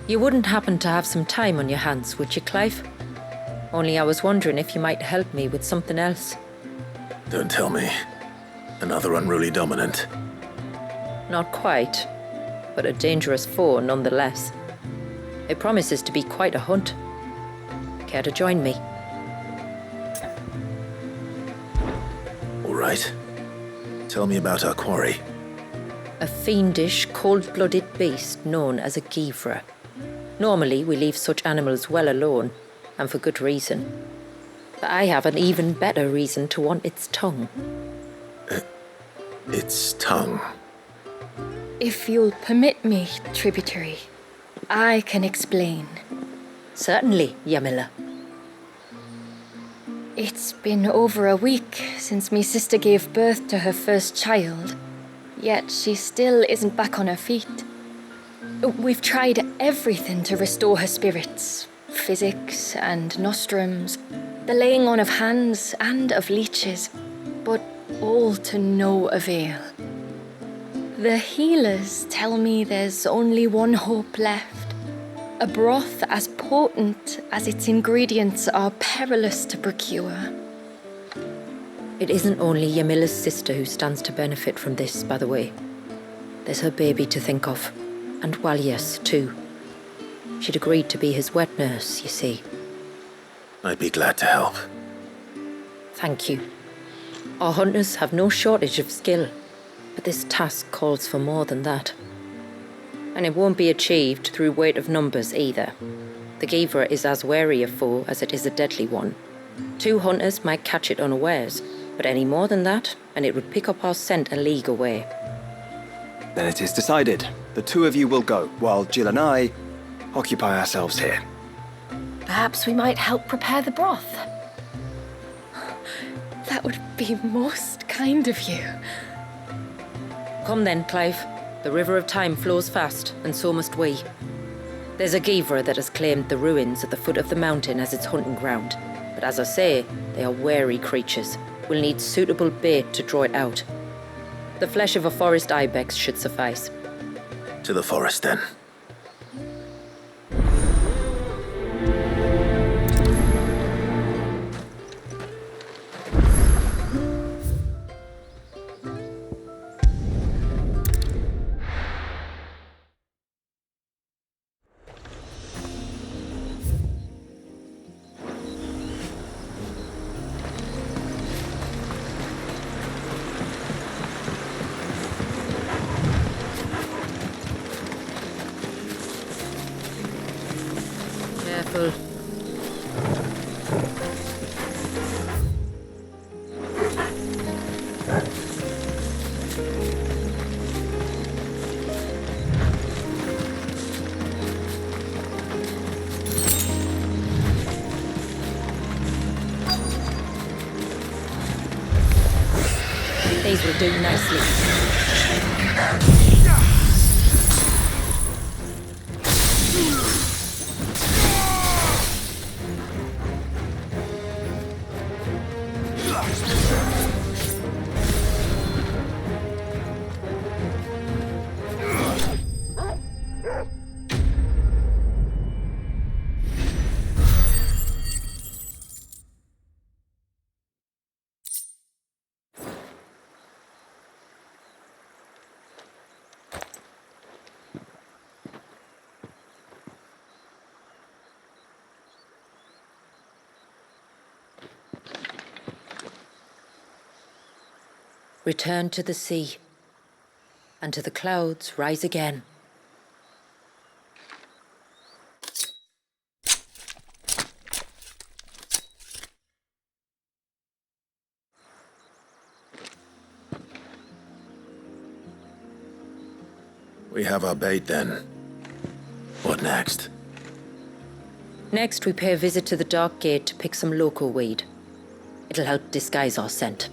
You wouldn't happen to have some time on your hands, would you, Clive? Only I was wondering if you might help me with something else. Don't tell me. Another unruly dominant. Not quite, but a dangerous foe nonetheless. It promises to be quite a hunt. Care to join me? All right. Tell me about our quarry. A fiendish, cold-blooded beast known as a Guivre. Normally, we leave such animals well alone, and for good reason. But I have an even better reason to want its tongue. Its tongue. If you'll permit me, tributary, I can explain. Certainly, Yamila. It's been over a week since me sister gave birth to her first child, yet she still isn't back on her feet. We've tried everything to restore her spirits, physics and nostrums, the laying on of hands and of leeches, but all to no avail. The healers tell me there's only one hope left. A broth as potent as its ingredients are perilous to procure. It isn't only Yamila's sister who stands to benefit from this, by the way. There's her baby to think of, and Walias, too. She'd agreed to be his wet nurse, you see. I'd be glad to help. Thank you. Our hunters have no shortage of skill, but this task calls for more than that. And it won't be achieved through weight of numbers either. The Guivre is as wary a foe as it is a deadly one. 2 hunters might catch it unawares, but any more than that, and it would pick up our scent a league away. Then it is decided. The 2 of you will go, while Jill and I occupy ourselves here. Perhaps we might help prepare the broth. That would be most kind of you. Come then, Clive. The river of time flows fast, and so must we. There's a Guivre that has claimed the ruins at the foot of the mountain as its hunting ground. But as I say, they are wary creatures. We'll need suitable bait to draw it out. The flesh of a forest ibex should suffice. To the forest, then. Careful. These will do nicely. Return to the sea, and to the clouds rise again. We have our bait, then. What next? Next, we pay a visit to the Dark Gate to pick some local weed. It'll help disguise our scent.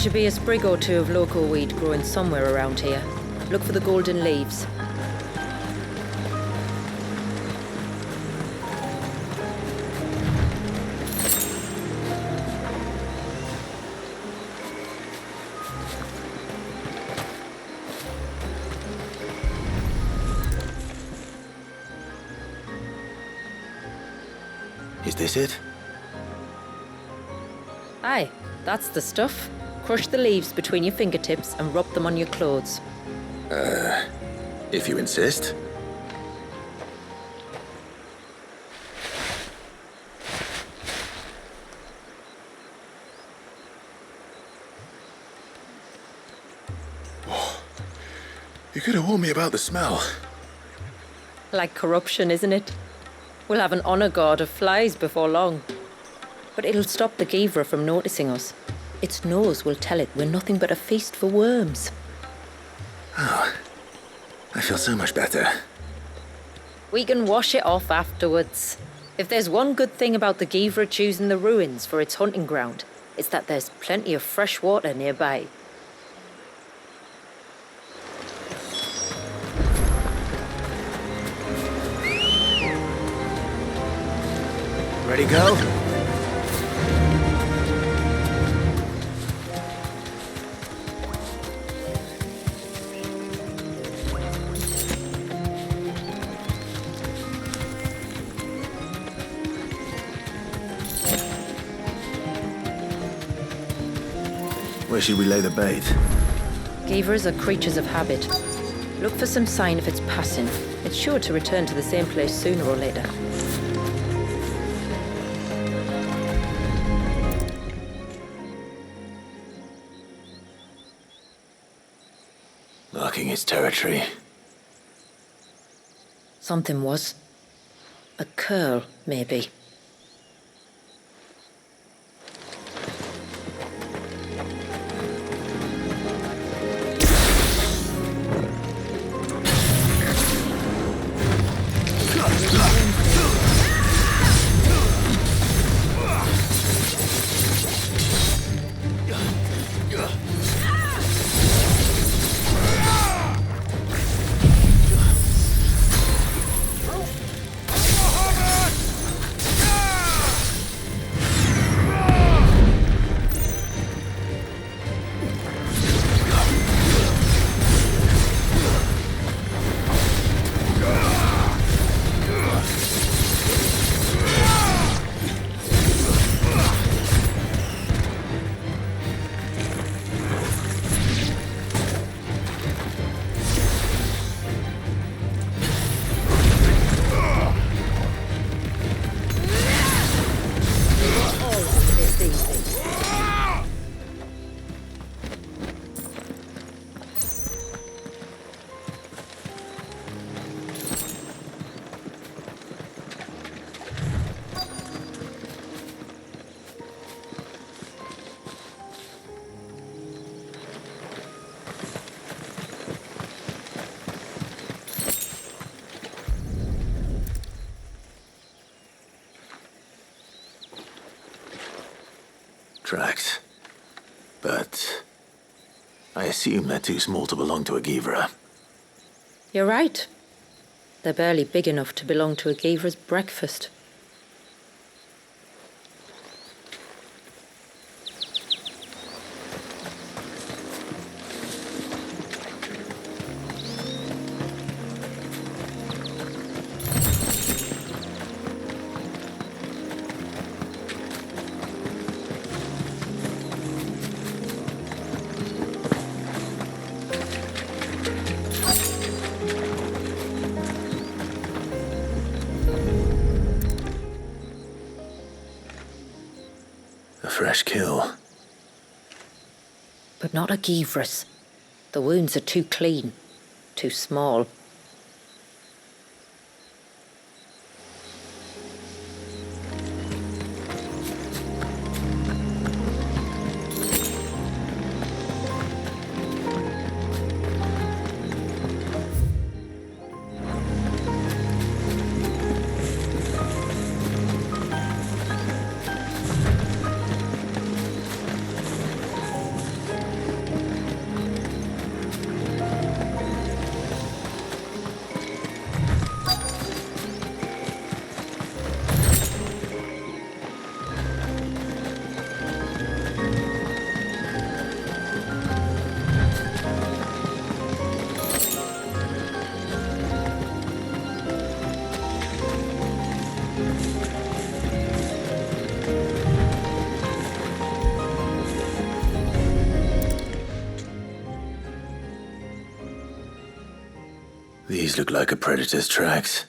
should be a sprig or two of local weed growing somewhere around here. Look for the golden leaves. Is this it? Aye, that's the stuff. Crush the leaves between your fingertips and rub them on your clothes. If you insist. Oh, you could have warned me about the smell. Like corruption, isn't it? We'll have an honor guard of flies before long. But it'll stop the Guivre from noticing us. Its nose will tell it we're nothing but a feast for worms. Oh, I feel so much better. We can wash it off afterwards. If there's one good thing about the Guivre choosing the ruins for its hunting ground, it's that there's plenty of fresh water nearby. Ready, go? Where should we lay the bait? Guivres are creatures of habit. Look for some sign of its passing. It's sure to return to the same place sooner or later. Marking its territory. Something was. A curl, maybe. Tracks. But I assume they're too small to belong to a Guivre. You're right. They're barely big enough to belong to a Guivre's breakfast. Fresh kill. But not a Guivre's. The wounds are too clean, too small. These look like a predator's tracks.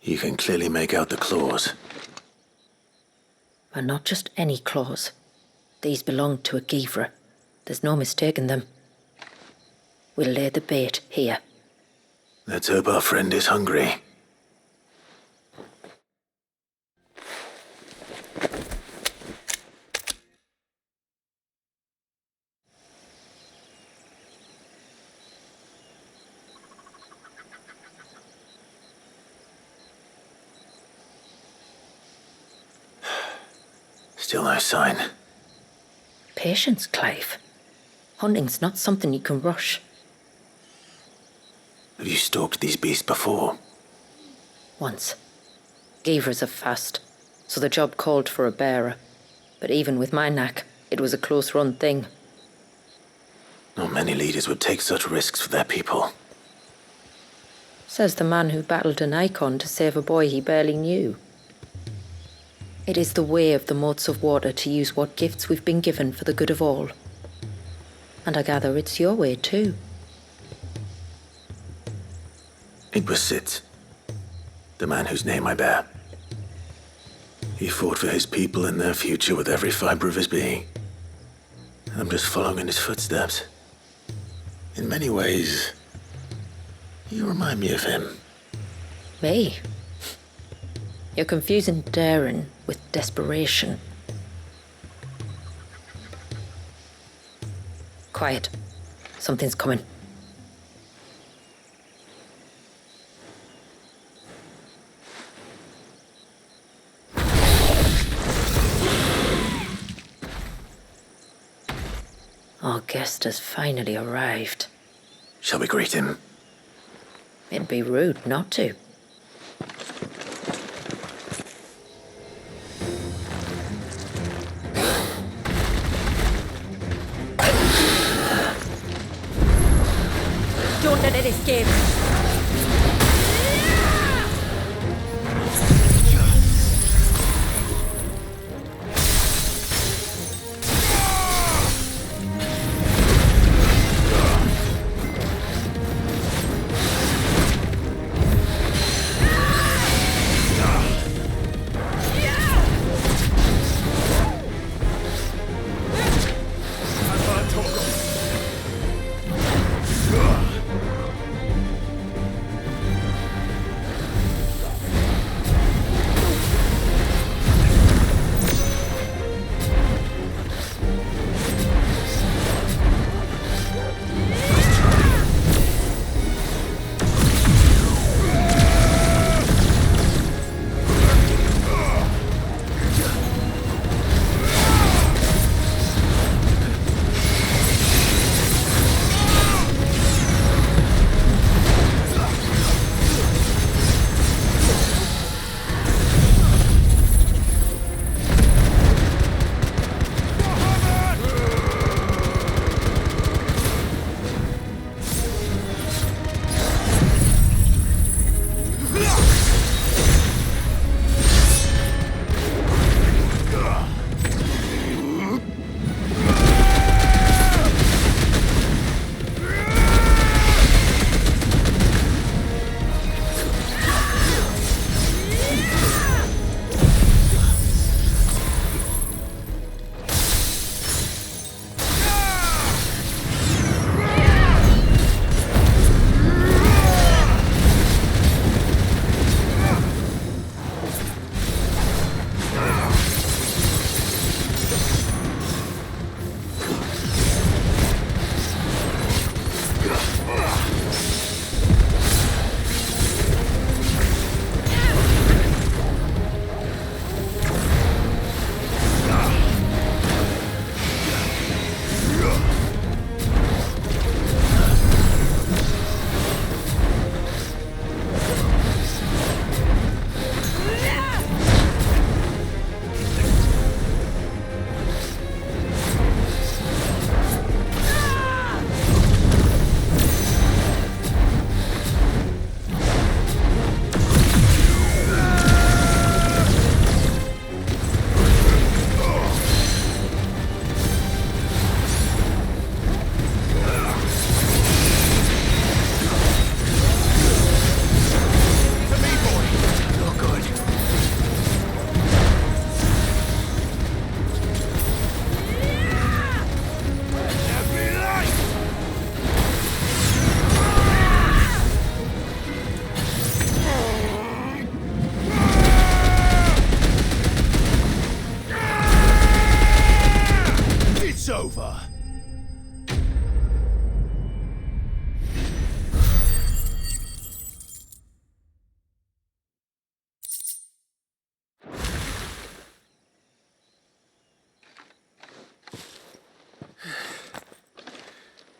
You can clearly make out the claws. And not just any claws. These belong to a Guivre. There's no mistaking them. We'll lay the bait here. Let's hope our friend is hungry. Still no sign. Patience, Clive. Hunting's not something you can rush. Have you stalked these beasts before? Once. Guivres are fast, so the job called for a bearer. But even with my knack, it was a close-run thing. Not many leaders would take such risks for their people. Says the man who battled an icon to save a boy he barely knew. It is the way of the moats of water to use what gifts we've been given for the good of all. And I gather it's your way too. It was Sid, the man whose name I bear. He fought for his people and their future with every fiber of his being. I'm just following in his footsteps. In many ways, you remind me of him. Me? You're confusing daring with desperation. Quiet. Something's coming. Our guest has finally arrived. Shall we greet him? It'd be rude not to. Don't let it escape.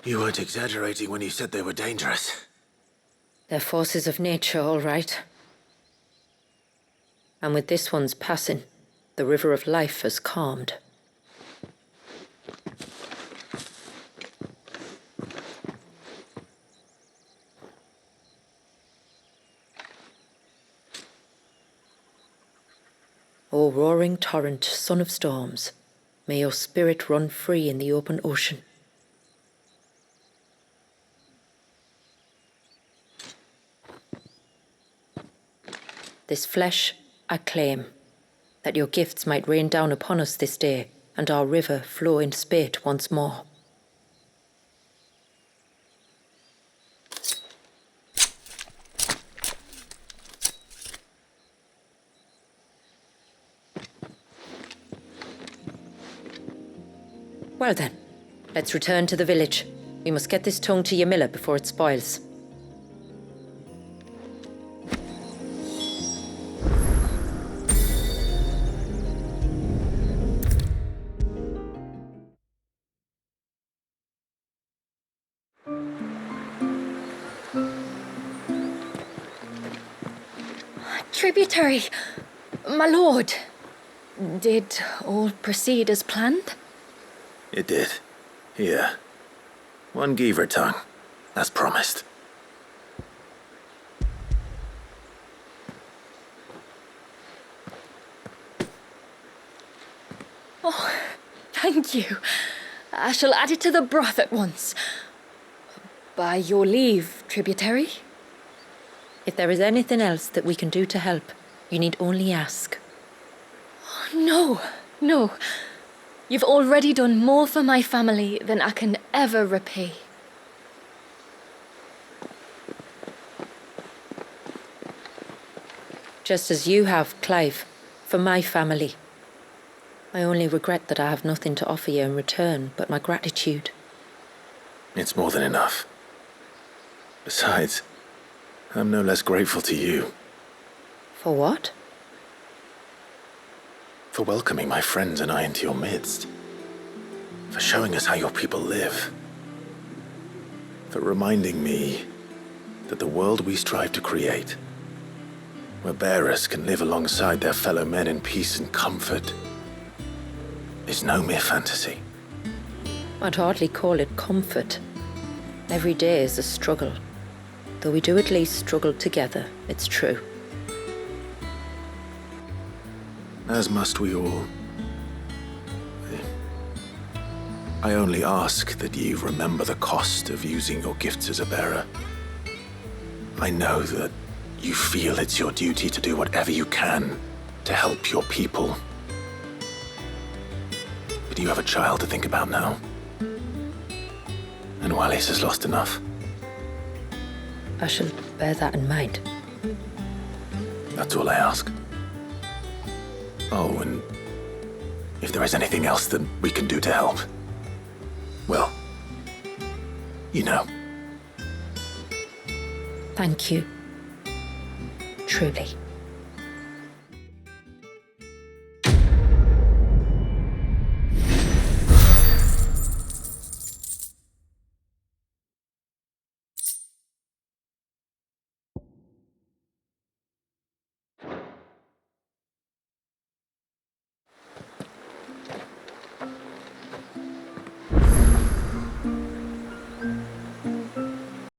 You weren't exaggerating when you said they were dangerous. They're forces of nature, all right. And with this one's passing, the river of life has calmed. O roaring torrent, son of storms, may your spirit run free in the open ocean. This flesh I claim, that your gifts might rain down upon us this day, and our river flow in spate once more. Well then, let's return to the village. We must get this tongue to Yamila before it spoils. Tributary, my lord. Did all proceed as planned? It did. Here. One Guivre tongue, as promised. Oh, thank you. I shall add it to the broth at once. By your leave, tributary. If there is anything else that we can do to help, you need only ask. No. You've already done more for my family than I can ever repay. Just as you have, Clive, for my family. I only regret that I have nothing to offer you in return but my gratitude. It's more than enough. Besides, I'm no less grateful to you. For what? For welcoming my friends and I into your midst. For showing us how your people live. For reminding me that the world we strive to create, where bearers can live alongside their fellow men in peace and comfort, is no mere fantasy. I'd hardly call it comfort. Every day is a struggle. Though we do at least struggle together, it's true. As must we all. I only ask that you remember the cost of using your gifts as a bearer. I know that you feel it's your duty to do whatever you can to help your people. But you have a child to think about now. And Wallis has lost enough. I shall bear that in mind. That's all I ask. Oh, and if there is anything else that we can do to help, well, you know. Thank you. Truly.